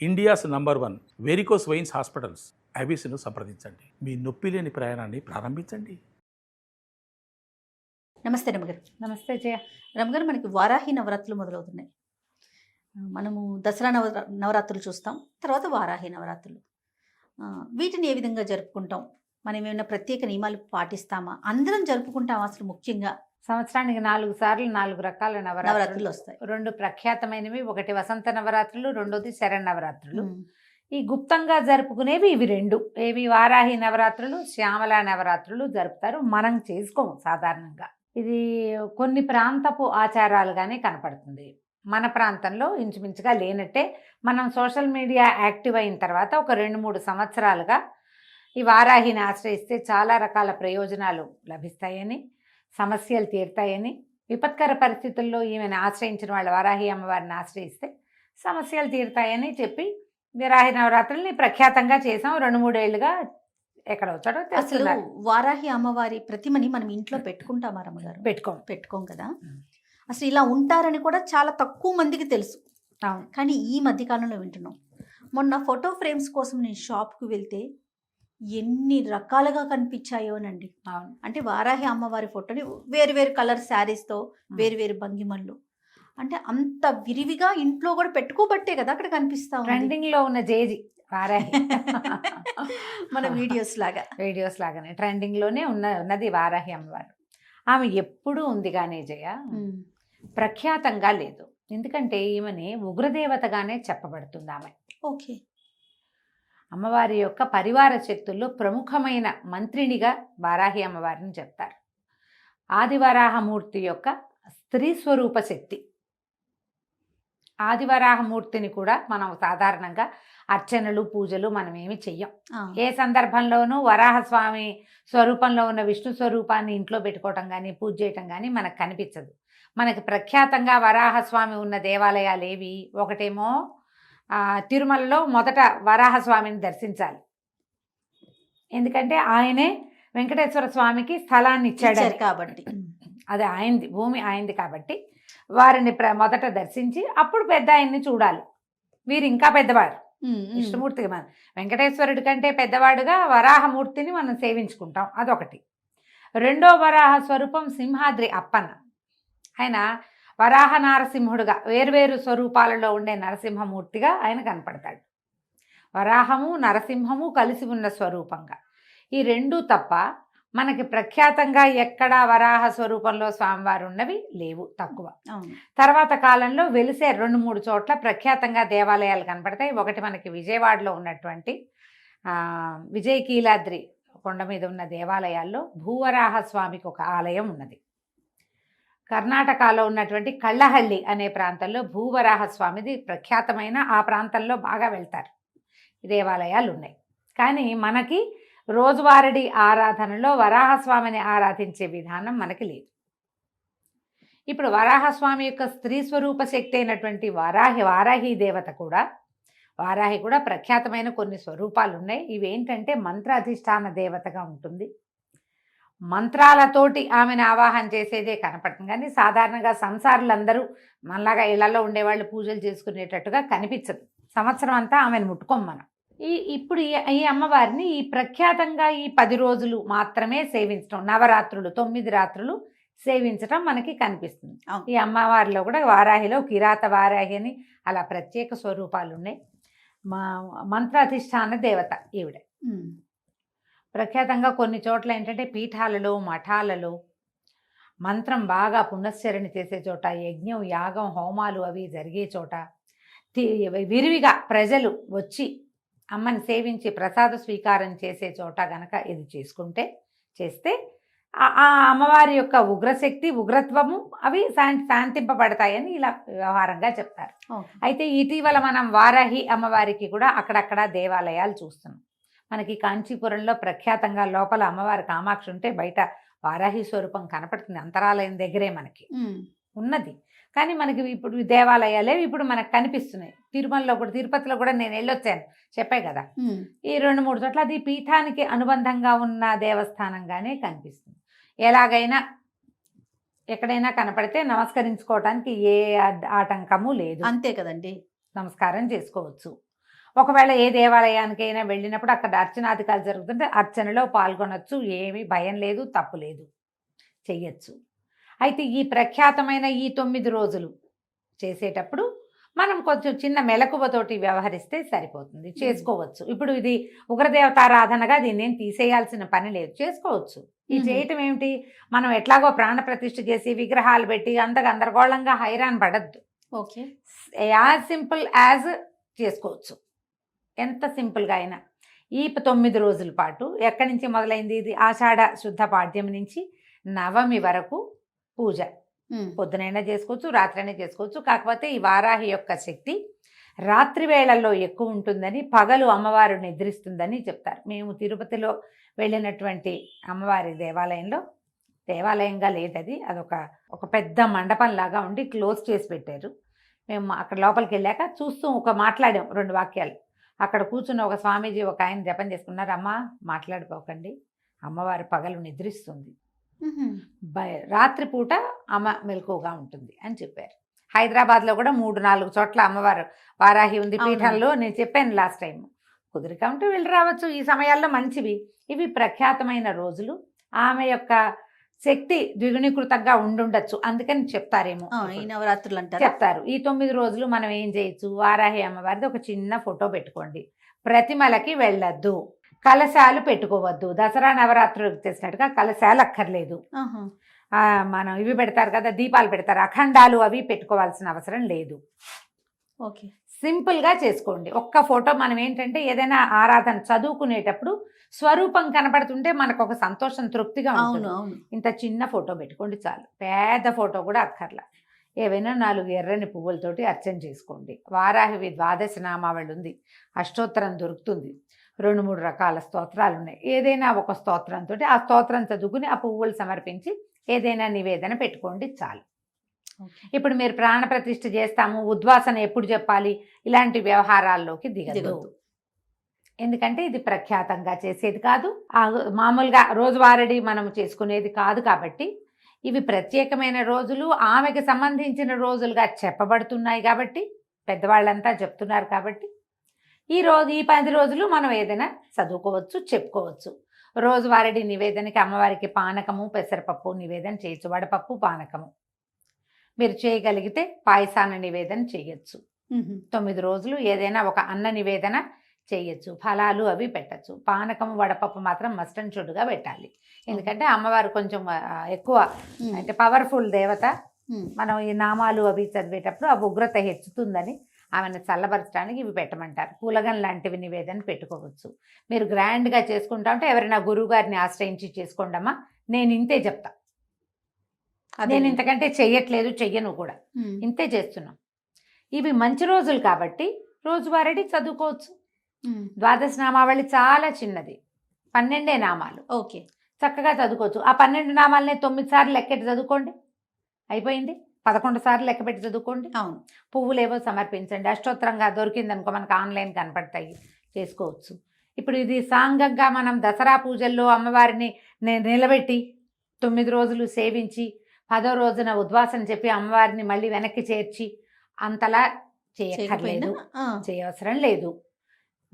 India's number 1 varicose veins hospitals ఐబీసీను సంప్రదించండి. మీ నొప్పి లేని ప్రయాణాన్ని ప్రారంభించండి. నమస్తే రమగారు. నమస్తే జయ. రమగారు, మనకి వారాహి నవరాత్రులు మొదలవుతున్నాయి. మనము దసరా నవరాత్రులు చూస్తాం, తర్వాత వారాహి నవరాత్రులు. వీటిని ఏ విధంగా జరుపుకుంటాం? మనం ఏమైనా ప్రత్యేక నియమాలు పాటిస్తామా? అందరం జరుపుకుంటాం? అసలు ముఖ్యంగా సంవత్సరానికి 4 సార్లు 4 రకాల నవరాత్రులు వస్తాయి. 2 ప్రఖ్యాతమైనవి, ఒకటి వసంత నవరాత్రులు, రెండోది శరన్నవరాత్రులు. ఈ గుప్తంగా జరుపుకునేవి ఇవి 2. ఏవి? వారాహి నవరాత్రులు, శ్యామల నవరాత్రులు జరుపుతారు. మనం చేసుకోము సాధారణంగా. ఇది కొన్ని ప్రాంతపు ఆచారాలుగానే కనపడుతుంది. మన ప్రాంతంలో ఇంచుమించుగా లేనట్టే. మనం సోషల్ మీడియా యాక్టివ్ అయిన తర్వాత ఒక 2-3 సంవత్సరాలుగా ఈ వారాహిని ఆశ్రయిస్తే చాలా రకాల ప్రయోజనాలు లభిస్తాయని, సమస్యలు తీరుతాయని, విపత్కర పరిస్థితుల్లో ఈమెను ఆశ్రయించిన వాళ్ళ వారాహి అమ్మవారిని ఆశ్రయిస్తే సమస్యలు తీరుతాయని చెప్పి వారాహి నవరాత్రుల్ని ప్రఖ్యాతంగా చేసాం. 2-3 ఏళ్ళుగా ఎక్కడ వచ్చాడో అసలు వారాహి అమ్మవారి ప్రతిమని మనం ఇంట్లో పెట్టుకుంటామా రమ్మగారు? పెట్టుకోం కదా. అసలు ఇలా ఉంటారని కూడా చాలా తక్కువ మందికి తెలుసు. కానీ ఈ మధ్యకాలంలో వింటున్నాం. మొన్న ఫోటో ఫ్రేమ్స్ కోసం నేను షాప్కి వెళ్తే ఎన్ని రకాలుగా కనిపించాయోనండి. అంటే వారాహి అమ్మవారి ఫోటోని వేరు కలర్ శారీస్తో వేరు భంగిమల్లో, అంటే అంత విరివిగా ఇంట్లో కూడా పెట్టుకోబట్టే కదా అక్కడ కనిపిస్తా. ట్రెండింగ్ లో ఉన్న జేజీ వారాహి మన వీడియోస్ లాగానే ట్రెండింగ్ లోనే ఉన్నది వారాహి అమ్మవారు. ఆమె ఎప్పుడూ ఉంది కానీ జయ, ప్రఖ్యాతంగా లేదు. ఎందుకంటే ఈమెని ఉగ్రదేవతగానే చెప్పబడుతుంది ఆమె. ఓకే. అమ్మవారి యొక్క పరివార శక్తుల్లో ప్రముఖమైన మంత్రినిగా వారాహి అమ్మవారిని చెప్తారు. ఆదివరాహమూర్తి యొక్క స్త్రీ స్వరూప శక్తి. ఆదివరాహమూర్తిని కూడా మనం సాధారణంగా అర్చనలు, పూజలు మనం ఏమి చెయ్యం. ఏ సందర్భంలోనూ వరాహస్వామి స్వరూపంలో ఉన్న విష్ణు స్వరూపాన్ని ఇంట్లో పెట్టుకోవటం కానీ, పూజ చేయటం కానీ మనకు కనిపించదు. మనకి ప్రఖ్యాతంగా వరాహస్వామి ఉన్న దేవాలయాలు ఏవి? ఒకటేమో తిరుమలలో మొదట వరాహస్వామిని దర్శించాలి. ఎందుకంటే ఆయనే వెంకటేశ్వర స్వామికి స్థలాన్ని ఇచ్చాడు కాబట్టి, అది ఆయనది, భూమి ఆయనది కాబట్టి వారిని మొదట దర్శించి అప్పుడు పెద్ద ఆయన్ని చూడాలి. వీరు ఇంకా పెద్దవారు. విష్ణుమూర్తికి మనం వెంకటేశ్వరుడి కంటే పెద్దవాడుగా వరాహమూర్తిని మనం సేవించుకుంటాం. అదొకటి. రెండో వరాహ స్వరూపం సింహాద్రి అప్పన్న. ఆయన వరాహ నారసింహుడుగా వేర్వేరు స్వరూపాలలో ఉండే నరసింహమూర్తిగా ఆయన కనపడతాడు. వరాహము నరసింహము కలిసి ఉన్న స్వరూపంగా. ఈ 2 తప్ప మనకి ప్రఖ్యాతంగా ఎక్కడా వరాహ స్వరూపంలో స్వామివారు ఉన్నవి లేవు, తక్కువ. తర్వాత కాలంలో వెలిసే 2-3 చోట్ల ప్రఖ్యాతంగా దేవాలయాలు కనపడతాయి. ఒకటి మనకి విజయవాడలో ఉన్నటువంటి విజయకీలాద్రి కొండ మీద ఉన్న దేవాలయాల్లో భూవరాహ స్వామికి ఒక ఆలయం ఉన్నది. కర్ణాటకలో ఉన్నటువంటి కళ్ళహల్లి అనే ప్రాంతంలో భూవరాహ స్వామిది ప్రఖ్యాతమైన, ఆ ప్రాంతంలో బాగా వెళ్తారు. దేవాలయాలు ఉన్నాయి. కానీ మనకి రోజువారీ ఆరాధనలో వరాహస్వామిని ఆరాధించే విధానం మనకి లేదు. ఇప్పుడు వరాహస్వామి యొక్క స్త్రీ స్వరూప శక్తి అయినటువంటి వారాహి దేవత కూడా, వారాహి కూడా ప్రఖ్యాతమైన కొన్ని స్వరూపాలు ఉన్నాయి. ఇవేంటంటే మంత్రాధిష్టాన దేవతగా ఉంటుంది. మంత్రాలతోటి ఆమెను ఆవాహన చేసేదే కనపడుతుంది. కానీ సాధారణంగా సంసారులందరూ మనలాగా ఇళ్లలో ఉండేవాళ్ళు పూజలు చేసుకునేటట్టుగా కనిపించదు. సంవత్సరం అంతా ఆమెను ముట్టుకోం మనం. ఇప్పుడు ఈ అమ్మవారిని ఈ ప్రఖ్యాతంగా ఈ 10 రోజులు మాత్రమే సేవించడం, నవరాత్రులు 9 రాత్రులు సేవించడం మనకి కనిపిస్తుంది. ఈ అమ్మవారిలో కూడా వారాహిలో కిరాత వారాహి అని అలా ప్రత్యేక స్వరూపాలు ఉన్నాయి. మంత్రాధిష్టాన దేవత ఈవిడ. ప్రఖ్యాతంగా కొన్ని చోట్ల ఏంటంటే పీఠాలలో, మఠాలలో మంత్రం బాగా పునశ్చరణ చేసే చోట, యజ్ఞం, యాగం, హోమాలు అవి జరిగే చోట విరివిగా ప్రజలు వచ్చి అమ్మని సేవించి ప్రసాద స్వీకారం చేసే చోట గనక ఇది చేస్తే ఆ అమ్మవారి యొక్క ఉగ్రశక్తి, ఉగ్రత్వము అవి శాంతింపబడతాయని ఇలా వ్యవహారంగా చెప్తారు. అయితే ఇటీవల మనం వారాహి అమ్మవారికి కూడా అక్కడక్కడ దేవాలయాలు చూస్తున్నాం. మనకి కాంచీపురంలో ప్రఖ్యాతంగా లోపల అమ్మవారి కామాక్షి ఉంటే బయట వారాహి స్వరూపం కనపడుతుంది. అంతరాలయం దగ్గరే మనకి ఉన్నది. కానీ మనకి ఇప్పుడు దేవాలయాలే ఇప్పుడు మనకు కనిపిస్తున్నాయి. తిరుమలలో కూడా, తిరుపతిలో కూడా నేను వెళ్ళొచ్చాను, చెప్పాయి కదా. ఈ 2-3 చోట్ల అది పీఠానికి అనుబంధంగా ఉన్న దేవస్థానంగానే కనిపిస్తుంది. ఎలాగైనా ఎక్కడైనా కనపడితే నమస్కరించుకోవటానికి ఏ ఆటంకము లేదు. అంతే కదండి, నమస్కారం చేసుకోవచ్చు. ఒకవేళ ఏ దేవాలయానికైనా వెళ్ళినప్పుడు అక్కడ అర్చనాధికారులు జరుగుతుంటే అర్చనలో పాల్గొనొచ్చు, ఏమీ భయం లేదు, తప్పు లేదు, చెయ్యొచ్చు. అయితే ఈ ప్రఖ్యాతమైన ఈ 9 రోజులు చేసేటప్పుడు మనం కొంచెం చిన్న మెలకువతోటి వ్యవహరిస్తే సరిపోతుంది, చేసుకోవచ్చు. ఇప్పుడు ఇది ఉగ్రదేవతారాధనగా దీన్ని తీసేయాల్సిన పని లేదు, చేసుకోవచ్చు. ఈ చేయటం ఏమిటి, మనం ఎట్లాగో ప్రాణ ప్రతిష్ఠ చేసి విగ్రహాలు పెట్టి అంత గందరగోళంగా హైరాన్ పడద్దు. ఓకే, యాజ్ సింపుల్ యాజ్ చేసుకోవచ్చు, ఎంత సింపుల్గా అయినా. ఈ 9 రోజుల పాటు ఎక్కడి నుంచి మొదలైంది, ఇది ఆషాఢ శుద్ధ పాడ్యం నుంచి నవమి వరకు పూజ. పొద్దునైనా చేసుకోవచ్చు, రాత్రైనా చేసుకోవచ్చు. కాకపోతే ఈ వారాహి యొక్క శక్తి రాత్రి వేళల్లో ఎక్కువ ఉంటుందని, పగలు అమ్మవారు నిద్రిస్తుందని చెప్తారు. మేము తిరుపతిలో వెళ్ళినటువంటి అమ్మవారి దేవాలయంగా లేదు అది, అదొక పెద్ద మండపం లాగా ఉండి క్లోజ్ చేసి పెట్టారు. మేము అక్కడ లోపలికి వెళ్ళాక చూస్తూ మాట్లాడాం 2 వాక్యాలు. అక్కడ కూర్చున్న ఒక స్వామీజీ ఒక ఆయన జపం చేసుకున్నారు. అమ్మ మాట్లాడిపోకండి, అమ్మవారి పగలు నిద్రిస్తుంది, రాత్రిపూట అమ్మ మెలకువగా ఉంటుంది అని చెప్పారు. హైదరాబాద్లో కూడా 3-4 చోట్ల అమ్మవారు వారాహి ఉంది పీఠంలో. నేను చెప్పాను లాస్ట్ టైం, కుదిరిక ఉంటే వెళ్ళి రావచ్చు. ఈ సమయాల్లో మంచివి. ఇవి ప్రఖ్యాతమైన రోజులు. ఆమె యొక్క శక్తి ద్విగుణీకృతంగా ఉండుండొచ్చు, అందుకని చెప్తారేమో ఈ నవరాత్రులు అంటారు. చెప్తారు. ఈ 9 రోజులు మనం ఏం చేయొచ్చు, వారాహి అమ్మవారిది ఒక చిన్న ఫోటో పెట్టుకోండి. ప్రతిమలకి వెళ్ళొద్దు, కలశాలు పెట్టుకోవద్దు. దసరా నవరాత్రులకు చేసినట్టుగా కలశాలు అక్కర్లేదు. మనం ఇవి పెడతారు కదా, దీపాలు పెడతారు, అఖండాలు అవి పెట్టుకోవాల్సిన అవసరం లేదు. ఓకే, సింపుల్గా చేసుకోండి. ఒక్క ఫోటో. మనం ఏంటంటే ఏదైనా ఆరాధన చదువుకునేటప్పుడు స్వరూపం కనపడుతుంటే మనకు ఒక సంతోషం, తృప్తిగా ఉంటుంది. ఇంత చిన్న ఫోటో పెట్టుకోండి చాలు, పెద్ద ఫోటో కూడా అక్కర్లా. ఏవైనా 4 ఎర్రని పువ్వులతోటి అర్చన చేసుకోండి. వారాహివి 12 నామావళి ఉంది, అష్టోత్తరం దొరుకుతుంది, 2-3 రకాల స్తోత్రాలు ఉన్నాయి. ఏదైనా ఒక స్తోత్రంతో ఆ స్తోత్రం చదువుకుని ఆ పువ్వులు సమర్పించి ఏదైనా నివేదన పెట్టుకోండి చాలు. ఇప్పుడు మీరు ప్రాణ ప్రతిష్ఠ చేస్తాము, ఉద్వాసన ఎప్పుడు చెప్పాలి, ఇలాంటి వ్యవహారాల్లోకి దిగదు. ఎందుకంటే ఇది ప్రఖ్యాతంగా చేసేది కాదు, మామూలుగా రోజువారీ మనం చేసుకునేది కాదు. కాబట్టి ఇవి ప్రత్యేకమైన రోజులు, ఆమెకి సంబంధించిన రోజులుగా చెప్పబడుతున్నాయి. కాబట్టి పెద్దవాళ్ళంతా చెప్తున్నారు. కాబట్టి ఈ 10 రోజులు మనం ఏదైనా చదువుకోవచ్చు, చెప్పుకోవచ్చు. రోజువారీ నివేదనకి అమ్మవారికి పానకము, పెసరపప్పు నివేదన చేయొచ్చు, వడపప్పు, పానకము. మీరు చేయగలిగితే పాయసాన్ని నివేదన చేయొచ్చు. 9 రోజులు ఏదైనా ఒక అన్న నివేదన చేయొచ్చు, ఫలాలు అవి పెట్టచ్చు. పానకము, వడపప్పు మాత్రం మస్ట్ అండ్ షుడ్గా పెట్టాలి. ఎందుకంటే అమ్మవారు కొంచెం ఎక్కువ అంటే పవర్ఫుల్ దేవత. మనం ఈ నామాలు అవి చదివేటప్పుడు ఆ ఉగ్రత హెచ్చుతుందని ఆమెను చల్లబరచడానికి ఇవి పెట్టమంటారు. పూలగన్ లాంటివి నివేదన పెట్టుకోవచ్చు. మీరు గ్రాండ్గా చేసుకుంటా ఉంటే ఎవరైనా గురువు గారిని ఆశ్రయించి చేసుకోండమ్మా, నేను ఇంతే చెప్తా, నేను ఇంతకంటే చెయ్యట్లేదు, చెయ్యను కూడా, ఇంతే చేస్తున్నాం. ఇవి మంచి రోజులు కాబట్టి రోజువారీ చదువుకోవచ్చు. 12 నామావళి చాలా చిన్నది, 12 నామాలు. ఓకే, చక్కగా చదువుకోవచ్చు. ఆ 12 నామాలనే 9 సార్లు లెక్కెట్టి చదువుకోండి, అయిపోయింది. 11 సార్లు లెక్క పెట్టి చదువుకోండి. అవును, పువ్వులేవో సమర్పించండి. అష్టోత్తరంగా దొరికిందనుకో మనకు ఆన్లైన్ కనపడతాయి, చేసుకోవచ్చు. ఇప్పుడు ఇది సాంగంగా మనం దసరా పూజల్లో అమ్మవారిని నిలబెట్టి 9 రోజులు సేవించి 10వ రోజున ఉద్వాసన చెప్పి అమ్మవారిని మళ్ళీ వెనక్కి చేర్చి అంతలా చేయక్కర్లేదు, చేయవసరం లేదు.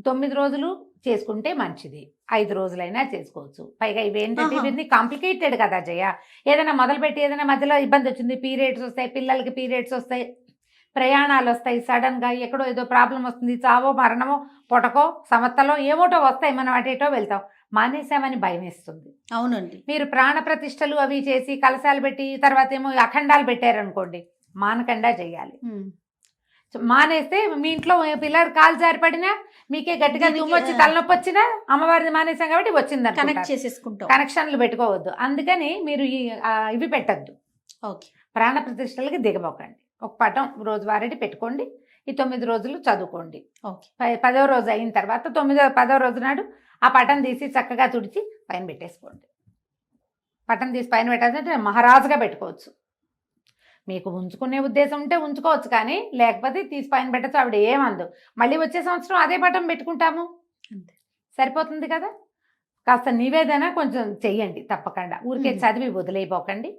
9 రోజులు చేసుకుంటే మంచిది, 5 రోజులైనా చేసుకోవచ్చు. పైగా ఇవేంటంటే ఇవన్నీ కాంప్లికేటెడ్ కదా జయ. ఏదైనా మొదలుపెట్టి ఏదైనా మధ్యలో ఇబ్బంది వచ్చింది, పీరియడ్స్ వస్తాయి, పిల్లలకి పీరియడ్స్ వస్తాయి, ప్రయాణాలు వస్తాయి, సడన్గా ఎక్కడో ఏదో ప్రాబ్లం వస్తుంది, చావో మరణమో పొటకో సమత్తలో ఏమోటో వస్తాయి, మనం అటేటో వెళ్తాం, మానేసామని భయం వేస్తుంది. అవునండి. మీరు ప్రాణ ప్రతిష్టలు అవి చేసి కలశాలు పెట్టి తర్వాత ఏమో అఖండాలు పెట్టారనుకోండి, మానకుండా చేయాలి. మానేస్తే మీ ఇంట్లో పిల్లలు కాలు జారిపడినా, మీకే గట్టిగా దుమ్మొచ్చి తలనొప్పి వచ్చినా అమ్మవారిని మానేసాం కాబట్టి వచ్చిందని కనెక్ట్ చేసేసుకుంటాం. కనెక్షన్లు పెట్టుకోవద్దు. అందుకని మీరు ఇవి పెట్టద్దు, ఓకే, ప్రాణ ప్రతిష్టలకి దిగబోకండి. ఒక పటం రోజువారీ పెట్టుకోండి. ఈ 9 రోజులు చదువుకోండి. ఓకే, 10వ రోజు అయిన తర్వాత 10వ రోజు నాడు ఆ పటం తీసి చక్కగా తుడిచి పైన పెట్టేసుకోండి. పటం తీసి పైన పెట్టాలంటే మహారాజుగా పెట్టుకోవచ్చు. మీకు ఉంచుకునే ఉద్దేశం ఉంటే ఉంచుకోవచ్చు, కానీ లేకపోతే తీసి పైన పెట్టచ్చు. ఆవిడ ఏమందు, మళ్ళీ వచ్చే సంవత్సరం అదే పటం పెట్టుకుంటాము, సరిపోతుంది కదా. కాస్త నివేదన కొంచెం చెయ్యండి తప్పకుండా, ఊరికే చదివి వదిలేయపోకండి.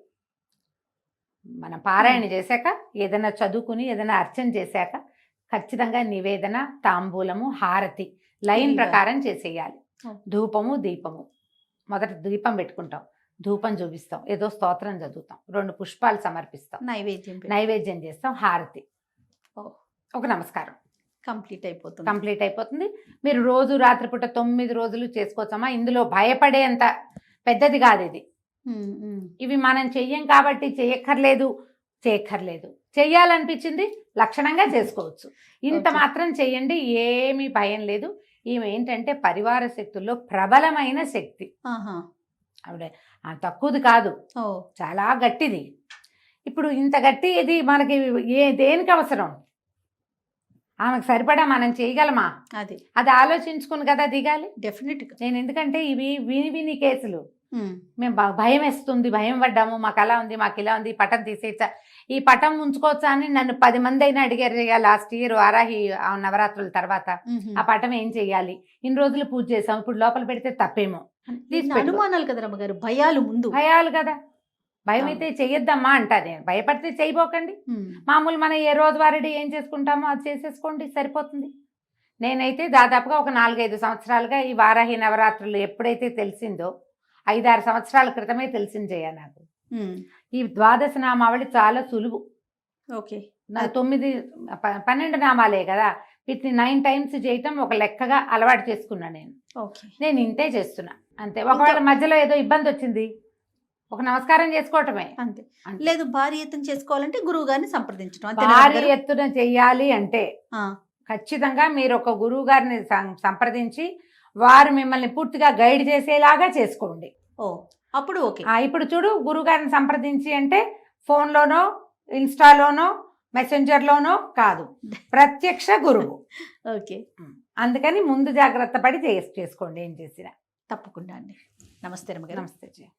మనం పారాయణ చేశాక ఏదైనా చదువుకుని ఏదైనా అర్చన చేశాక ఖచ్చితంగా నివేదన, తాంబూలము, హారతి లైన్ ఇదిగా. ప్రకారం చేసేయాలి. ఓ. ధూపము, దీపము. మొదట దీపం పెట్టుకుంటాం, ధూపం చూపిస్తాం, ఏదో స్తోత్రం చదువుతాం, 2 పుష్పాలు సమర్పిస్తాం, నైవేద్యం నైవేద్యం చేస్తాం, హారతి, ఓ. ఒక నమస్కారం, కంప్లీట్ అయిపోతుంది. కంప్లీట్ అయిపోతుంది. మీరు రోజు రాత్రిపూట 9 రోజులు చేసుకోవచ్చమ్మా. ఇందులో భయపడేంత పెద్దది కాదు ఇది. ఇవి మనం చెయ్యం కాబట్టి చేయక్కర్లేదు, చెయ్యాలనిపించింది లక్షణంగా చేసుకోవచ్చు. ఇంత Okay. మాత్రం చెయ్యండి, ఏమీ భయం లేదు. ఈమె ఏంటంటే పరివార శక్తుల్లో ప్రబలమైన శక్తి. ఆహా. ఆవిడ తక్కువది కాదు, ఓ. చాలా గట్టిది. ఇప్పుడు ఇంత గట్టి ఇది మనకి దేనికి అవసరం? ఆమెకు సరిపడా మనం చేయగలమా? అది అది ఆలోచించుకుని కదా దిగాలి. డెఫినెట్గా. నేను ఎందుకంటే ఇవి విని కేసులు. మేము భయం వేస్తుంది, భయం పడ్డాము, మాకు అలా ఉంది, మాకు ఇలా ఉంది, పటం తీసేయచ్చా, ఈ పటం ఉంచుకోవచ్చా అని నన్ను 10 మంది అయినా అడిగారు. లాస్ట్ ఇయర్ వారాహి నవరాత్రుల తర్వాత ఆ పటం ఏం చెయ్యాలి, ఇన్ని రోజులు పూజ చేసాం, ఇప్పుడు లోపల పెడితే తప్పేమో, అనుమానాలు కదా రమ్మగారు, భయాలు ముందు. భయాలు కదా. భయం అయితే చెయ్యొద్దమ్మా అంటా నేను. భయపడితే చేయబోకండి. మామూలు మనం ఏ రోజువారీ ఏం చేసుకుంటామో అది చేసేసుకోండి, సరిపోతుంది. నేనైతే దాదాపుగా ఒక 4-5 సంవత్సరాలుగా ఈ వారాహి నవరాత్రులు ఎప్పుడైతే తెలిసిందో, 5-6 సంవత్సరాల క్రితమే తెలిసింది జయ నాకు. ఈ ద్వాదశ నామావళి చాలా సులువు. ఓకే. 12 నామాలే కదా, వీటిని 9 టైమ్స్ చేయటం ఒక లెక్కగా అలవాటు చేసుకున్నా నేను. ఓకే. నేను ఇంతే చేస్తున్నా అంతే. ఒకవేళ మధ్యలో ఏదో ఇబ్బంది వచ్చింది, ఒక నమస్కారం చేసుకోవటమే అంతే. లేదు భారీ ఎత్తున చేసుకోవాలంటే గురువు గారిని సంప్రదించడం. భారీ ఎత్తున చెయ్యాలి అంటే ఖచ్చితంగా మీరు ఒక గురువు గారిని సంప్రదించి వారు మిమ్మల్ని పూర్తిగా గైడ్ చేసేలాగా చేసుకోండి. ఓ, అప్పుడు ఓకే. ఇప్పుడు చూడు, గురువు గారిని సంప్రదించి అంటే ఫోన్లోనో, ఇన్స్టాలోనో, మెసెంజర్లోనో కాదు, ప్రత్యక్ష గురువు. ఓకే. అందుకని ముందు జాగ్రత్త పడి చేసుకోండి ఏం చేసినా. తప్పకుండా అండి. నమస్తే రమ్మగారు. నమస్తే జయ.